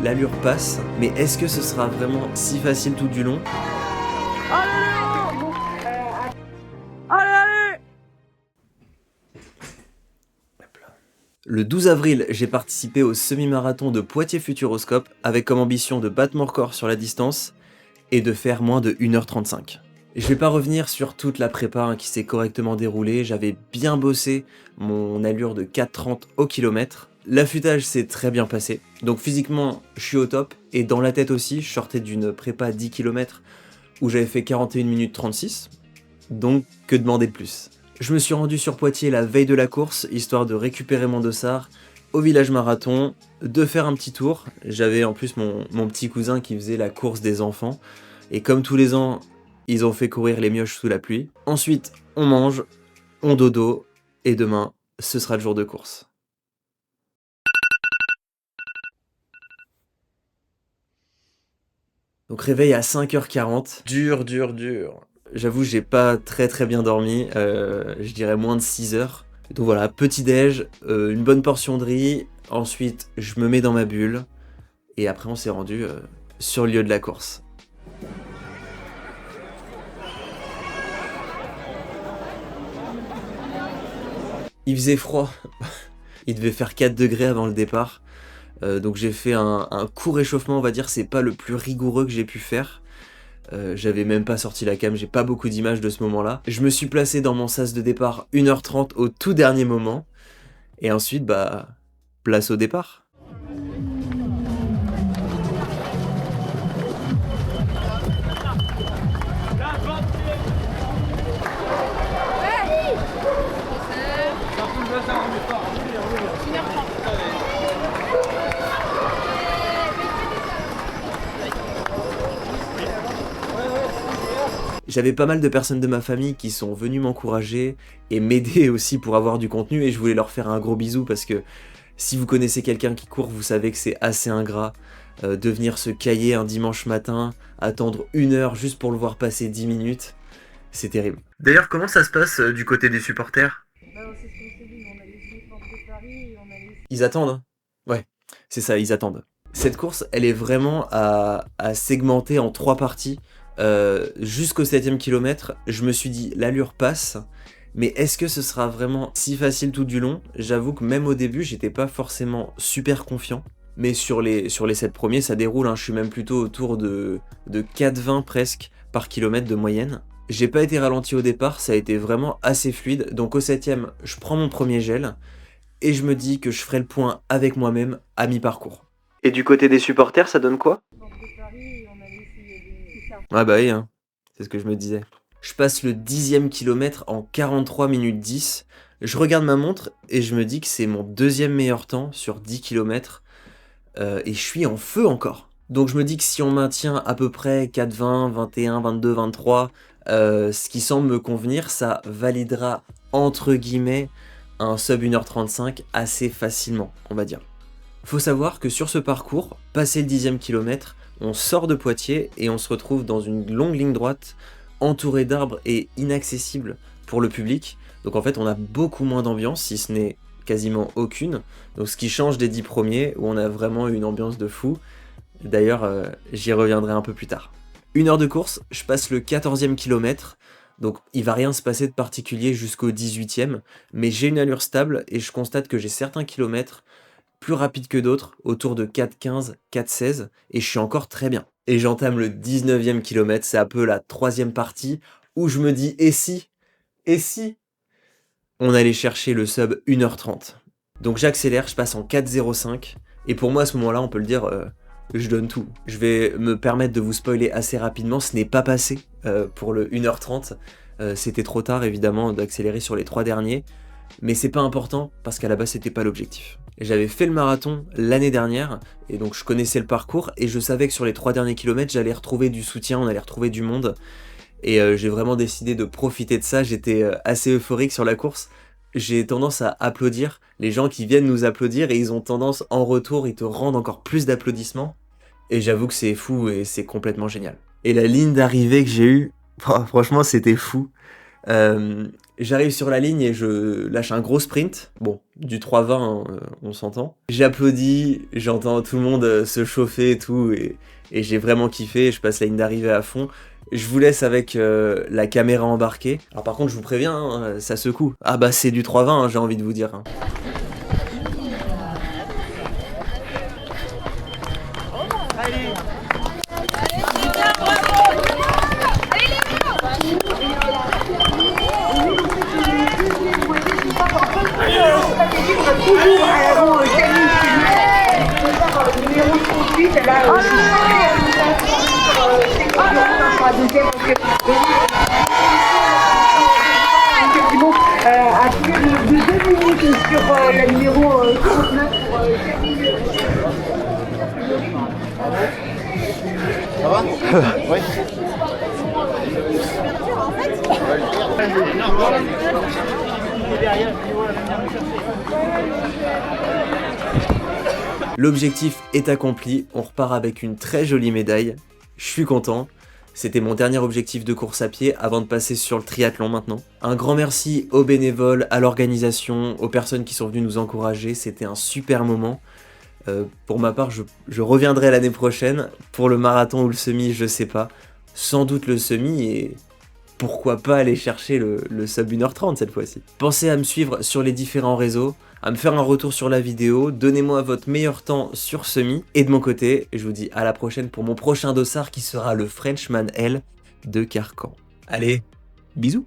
l'allure passe, mais est-ce que ce sera vraiment si facile tout du long? Le 12 avril, j'ai participé au semi-marathon de Poitiers Futuroscope avec comme ambition de battre mon record sur la distance et de faire moins de 1h35. Je vais pas revenir sur toute la prépa qui s'est correctement déroulée, j'avais bien bossé mon allure de 4,30 au kilomètre. L'affûtage s'est très bien passé, donc physiquement je suis au top, et dans la tête aussi, je sortais d'une prépa 10 km où j'avais fait 41 minutes 36, donc que demander de plus. Je me suis rendu sur Poitiers la veille de la course, histoire de récupérer mon dossard, au village marathon, de faire un petit tour. J'avais en plus mon petit cousin qui faisait la course des enfants, et comme tous les ans, ils ont fait courir les mioches sous la pluie. Ensuite, on mange, on dodo, et demain, ce sera le jour de course. Donc réveil à 5h40, dur. J'avoue, j'ai pas très bien dormi, je dirais moins de 6 heures. Donc voilà, petit déj, une bonne portion de riz, ensuite je me mets dans ma bulle, et après on s'est rendu sur le lieu de la course. Il faisait froid, il devait faire 4 degrés avant le départ, donc j'ai fait un court réchauffement, on va dire, c'est pas le plus rigoureux que j'ai pu faire. J'avais même pas sorti la cam, j'ai pas beaucoup d'images de ce moment-là. Je me suis placé dans mon sas de départ 1h30 au tout dernier moment, et ensuite, place au départ. J'avais pas mal de personnes de ma famille qui sont venues m'encourager et m'aider aussi pour avoir du contenu, et je voulais leur faire un gros bisou parce que si vous connaissez quelqu'un qui court, vous savez que c'est assez ingrat de venir se cailler un dimanche matin, attendre 1 heure juste pour le voir passer 10 minutes. C'est terrible. D'ailleurs, comment ça se passe du côté des supporters? C'est ce qu'on s'est dit, on a laissé porte de Paris et on a laissé... Ils attendent, hein? Ouais, c'est ça, ils attendent. Cette course, elle est vraiment à segmenter en 3 parties. Jusqu'au 7ème kilomètre, je me suis dit, l'allure passe, mais est-ce que ce sera vraiment si facile tout du long? J'avoue que même au début, j'étais pas forcément super confiant. Mais sur les 7 premiers, ça déroule, hein. Je suis même plutôt autour de 4,20 presque par kilomètre de moyenne. J'ai pas été ralenti au départ, ça a été vraiment assez fluide. Donc au 7ème, je prends mon premier gel, et je me dis que je ferai le point avec moi-même à mi-parcours. Et du côté des supporters, ça donne quoi? Porte de Paris et on a laissé... C'est ça. Ah bah oui, hein. C'est ce que je me disais. Je passe le 10e kilomètre en 43 minutes 10. Je regarde ma montre et je me dis que c'est mon 2e meilleur temps sur 10 km. Et je suis en feu encore. Donc je me dis que si on maintient à peu près 4,20, 21, 22, 23, ce qui semble me convenir, ça validera entre guillemets un sub 1h35 assez facilement, on va dire. Faut savoir que sur ce parcours, passé le 10e kilomètre, on sort de Poitiers et on se retrouve dans une longue ligne droite, entourée d'arbres et inaccessible pour le public. Donc en fait, on a beaucoup moins d'ambiance, si ce n'est quasiment aucune. Donc ce qui change des 10 premiers, où on a vraiment une ambiance de fou. D'ailleurs, j'y reviendrai un peu plus tard. 1 heure de course, je passe le 14e kilomètre. Donc il va rien se passer de particulier jusqu'au 18e, mais j'ai une allure stable et je constate que j'ai certains kilomètres plus rapide que d'autres, autour de 4,15, 4,16, et je suis encore très bien. Et j'entame le 19e kilomètre, c'est un peu la 3e partie, où je me dis, et si on allait chercher le sub 1h30. Donc j'accélère, je passe en 4,05, et pour moi à ce moment-là, on peut le dire, je donne tout. Je vais me permettre de vous spoiler assez rapidement, ce n'est pas passé pour le 1h30, c'était trop tard évidemment d'accélérer sur les 3 derniers, mais c'est pas important parce qu'à la base c'était pas l'objectif. J'avais fait le marathon l'année dernière et donc je connaissais le parcours et je savais que sur les 3 derniers kilomètres j'allais retrouver du soutien, on allait retrouver du monde, et j'ai vraiment décidé de profiter de ça. J'étais assez euphorique sur la course. J'ai tendance à applaudir les gens qui viennent nous applaudir et ils ont tendance en retour, ils te rendent encore plus d'applaudissements, et j'avoue que c'est fou et c'est complètement génial. Et la ligne d'arrivée que j'ai eue, franchement c'était fou. J'arrive sur la ligne et je lâche un gros sprint. Bon, du 3,20, hein, on s'entend. J'applaudis, j'entends tout le monde se chauffer et tout, et j'ai vraiment kiffé. Je passe la ligne d'arrivée à fond. Je vous laisse avec la caméra embarquée. Alors par contre, je vous préviens, hein, ça secoue. Ah bah c'est du 3,20, hein, j'ai envie de vous dire. Hein. À plus de 2 minutes sur la numéro 39 Ça va? Oui. L'objectif est accompli, on repart avec une très jolie médaille. Je suis content. C'était mon dernier objectif de course à pied avant de passer sur le triathlon maintenant. Un grand merci aux bénévoles, à l'organisation, aux personnes qui sont venues nous encourager. C'était un super moment. Pour ma part, je reviendrai l'année prochaine. Pour le marathon ou le semi, je sais pas. Sans doute le semi et pourquoi pas aller chercher le sub 1h30 cette fois-ci. Pensez à me suivre sur les différents réseaux, à me faire un retour sur la vidéo, donnez-moi votre meilleur temps sur semi. Et de mon côté, je vous dis à la prochaine pour mon prochain dossard qui sera le Frenchman L de Carcan. Allez, bisous!